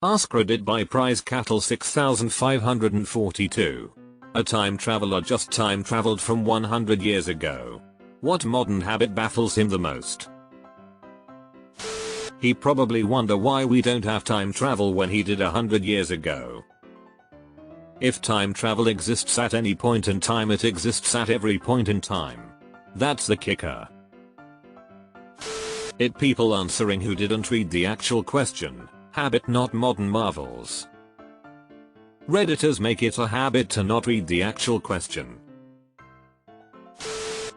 AskReddit by prize cattle 6542. A time traveler just time traveled from 100 years ago. What modern habit baffles him the most? He probably wonder why we don't have time travel when he did 100 years ago. If time travel exists at any point in time, it exists at every point in time. That's the kicker. People answering who didn't read the actual question. Habit, not modern marvels. Redditors make it a habit to not read the actual question.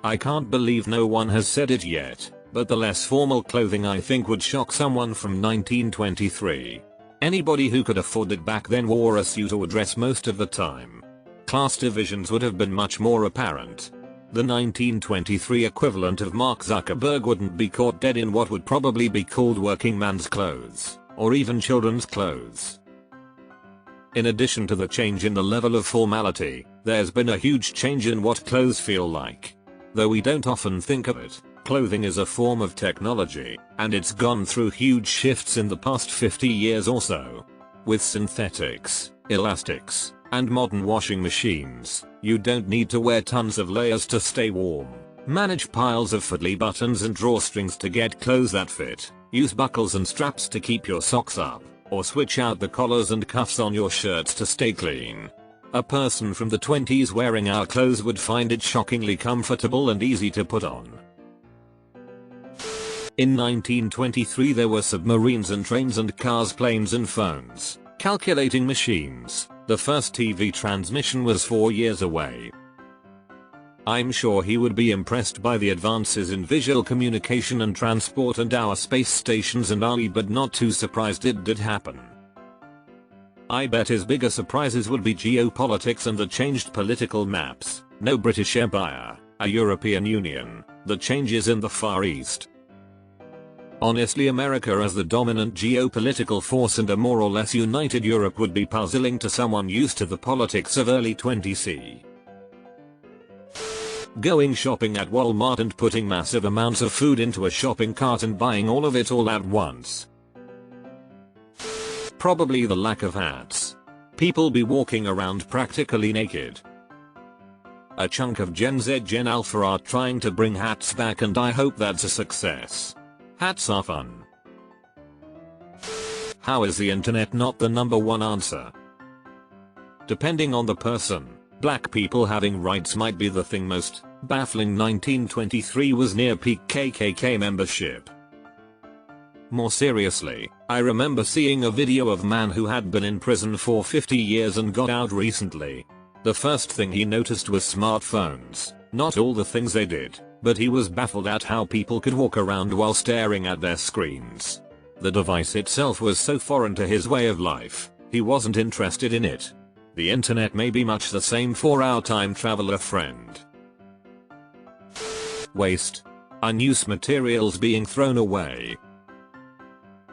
I can't believe no one has said it yet, but the less formal clothing I think would shock someone from 1923. Anybody who could afford it back then wore a suit or dress most of the time. Class divisions would have been much more apparent. The 1923 equivalent of Mark Zuckerberg wouldn't be caught dead in what would probably be called working man's clothes, or even children's clothes. In addition to the change in the level of formality, there's been a huge change in what clothes feel like. Though we don't often think of it, clothing is a form of technology, and it's gone through huge shifts in the past 50 years or so. With synthetics, elastics, and modern washing machines, you don't need to wear tons of layers to stay warm, manage piles of fiddly buttons and drawstrings to get clothes that fit, use buckles and straps to keep your socks up, or switch out the collars and cuffs on your shirts to stay clean. A person from the 20s wearing our clothes would find it shockingly comfortable and easy to put on. In 1923 there were submarines and trains and cars, planes and phones, calculating machines. The first TV transmission was 4 years away. I'm sure he would be impressed by the advances in visual communication and transport and our space stations and army, but not too surprised it did happen. I bet his bigger surprises would be geopolitics and the changed political maps, no British Empire, a European Union, the changes in the Far East. Honestly, America as the dominant geopolitical force and a more or less united Europe would be puzzling to someone used to the politics of early 20th. Going shopping at Walmart and putting massive amounts of food into a shopping cart and buying all of it all at once. Probably the lack of hats. People be walking around practically naked. A chunk of Gen Z Gen Alpha are trying to bring hats back, and I hope that's a success. Hats are fun. How is the internet not the #1 answer? Depending on the person, black people having rights might be the thing most baffling. 1923 was near peak KKK membership. More seriously, I remember seeing a video of a man who had been in prison for 50 years and got out recently. The first thing he noticed was smartphones, not all the things they did, but he was baffled at how people could walk around while staring at their screens. The device itself was so foreign to his way of life, he wasn't interested in it. The internet may be much the same for our time traveler friend. Waste. Unused materials being thrown away.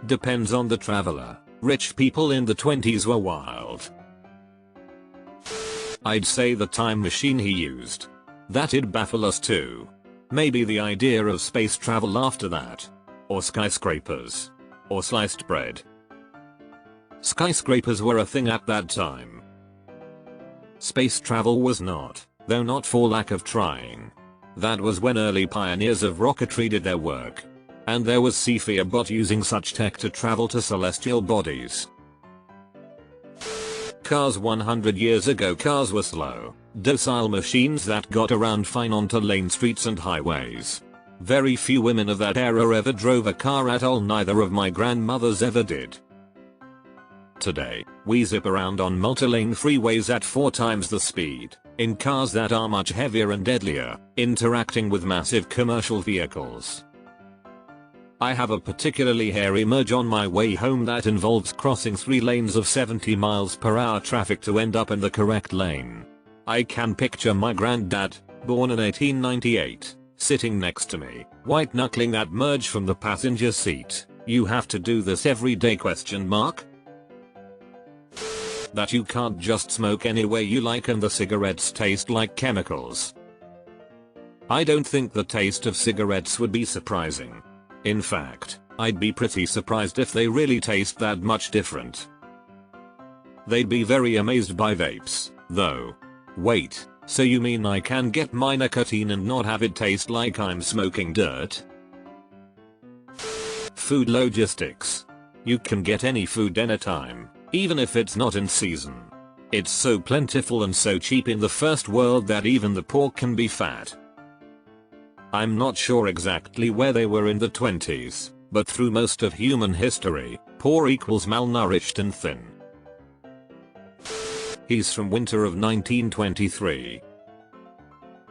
Depends on the traveler. Rich people in the 20s were wild. I'd say the time machine he used. That'd baffle us too. Maybe the idea of space travel after that. Or skyscrapers. Or sliced bread. Skyscrapers were a thing at that time. Space travel was not, though not for lack of trying. That was when early pioneers of rocketry did their work. And there was Cepheus bot using such tech to travel to celestial bodies. Cars 100 years ago. Cars were slow, docile machines that got around fine onto lane streets and highways. Very few women of that era ever drove a car at all. Neither of my grandmothers ever did. Today, we zip around on multi-lane freeways at 4 times the speed, in cars that are much heavier and deadlier, interacting with massive commercial vehicles. I have a particularly hairy merge on my way home that involves crossing 3 lanes of 70 miles per hour traffic to end up in the correct lane. I can picture my granddad, born in 1898, sitting next to me, white knuckling that merge from the passenger seat. You have to do this every day? That you can't just smoke any way you like and the cigarettes taste like chemicals. I don't think the taste of cigarettes would be surprising. In fact, I'd be pretty surprised if they really taste that much different. They'd be very amazed by vapes, though. Wait, so you mean I can get my nicotine and not have it taste like I'm smoking dirt? Food logistics. You can get any food anytime, even if it's not in season. It's so plentiful and so cheap in the first world that even the poor can be fat. I'm not sure exactly where they were in the 20s, but through most of human history, poor equals malnourished and thin. He's from winter of 1923.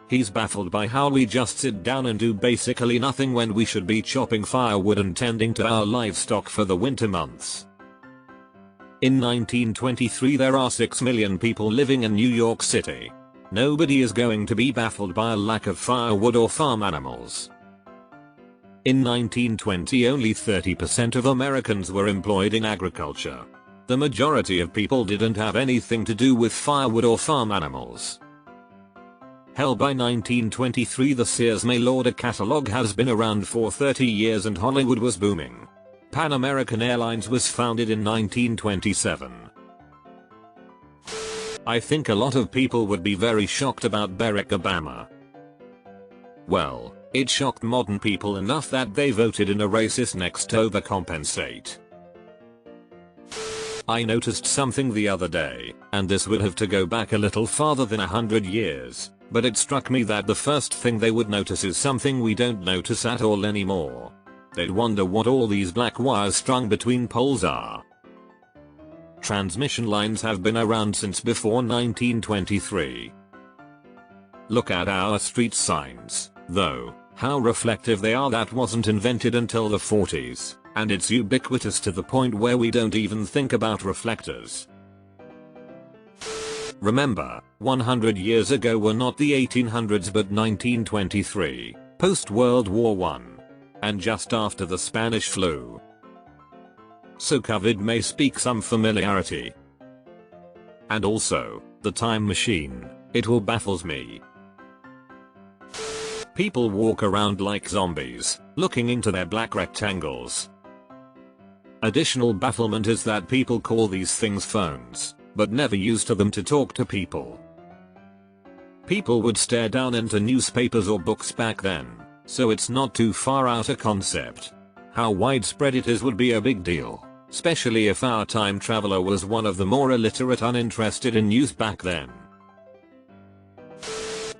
He's baffled by how we just sit down and do basically nothing when we should be chopping firewood and tending to our livestock for the winter months. In 1923 there are 6 million people living in New York City. Nobody is going to be baffled by a lack of firewood or farm animals. In 1920 only 30% of Americans were employed in agriculture. The majority of people didn't have anything to do with firewood or farm animals. Hell, by 1923 the Sears mail order catalog has been around for 30 years and Hollywood was booming. Pan American Airlines was founded in 1927. I think a lot of people would be very shocked about Barack Obama. Well, it shocked modern people enough that they voted in a racist next to overcompensate. I noticed something the other day, and this would have to go back a little farther than 100 years, but it struck me that the first thing they would notice is something we don't notice at all anymore. They'd wonder what all these black wires strung between poles are. Transmission lines have been around since before 1923. Look at our street signs, though, how reflective they are. That wasn't invented until the 40s, and it's ubiquitous to the point where we don't even think about reflectors. Remember, 100 years ago were not the 1800s but 1923, post-World War I, and just after the Spanish flu. So COVID may speak some familiarity. And also, the time machine, it all baffles me. People walk around like zombies, looking into their black rectangles. Additional bafflement is that people call these things phones, but never use them to talk to people. People would stare down into newspapers or books back then, so it's not too far out a concept. How widespread it is would be a big deal, especially if our time traveler was one of the more illiterate uninterested in news back then.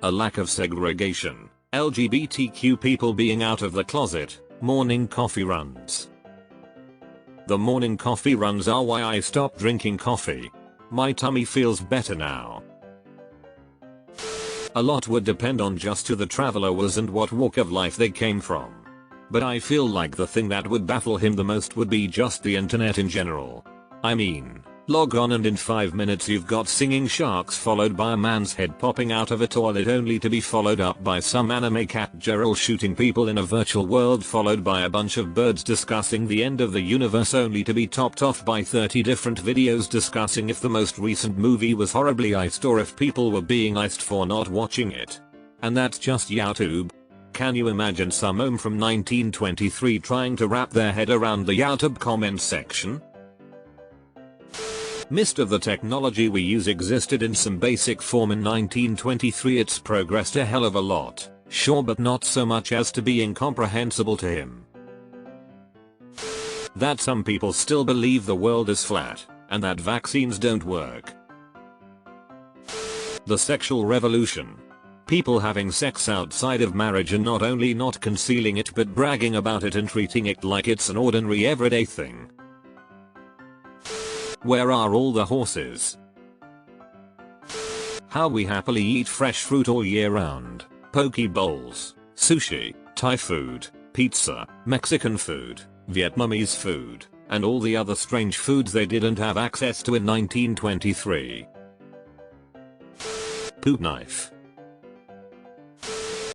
A lack of segregation, LGBTQ people being out of the closet, morning coffee runs. The morning coffee runs are why I stopped drinking coffee. My tummy feels better now. A lot would depend on just who the traveler was and what walk of life they came from. But I feel like the thing that would baffle him the most would be just the internet in general. I mean, log on and in 5 minutes you've got singing sharks followed by a man's head popping out of a toilet only to be followed up by some anime cat Gerald shooting people in a virtual world followed by a bunch of birds discussing the end of the universe only to be topped off by 30 different videos discussing if the most recent movie was horribly iced or if people were being iced for not watching it. And that's just YouTube. Can you imagine some meme from 1923 trying to wrap their head around the YouTube comment section? Most of the technology we use existed in some basic form in 1923. It's progressed a hell of a lot, sure, but not so much as to be incomprehensible to him. That some people still believe the world is flat, and that vaccines don't work. The sexual revolution. People having sex outside of marriage and not only not concealing it but bragging about it and treating it like it's an ordinary everyday thing. Where are all the horses? How we happily eat fresh fruit all year round, poke bowls, sushi, Thai food, pizza, Mexican food, Vietnamese food, and all the other strange foods they didn't have access to in 1923. Poop knife.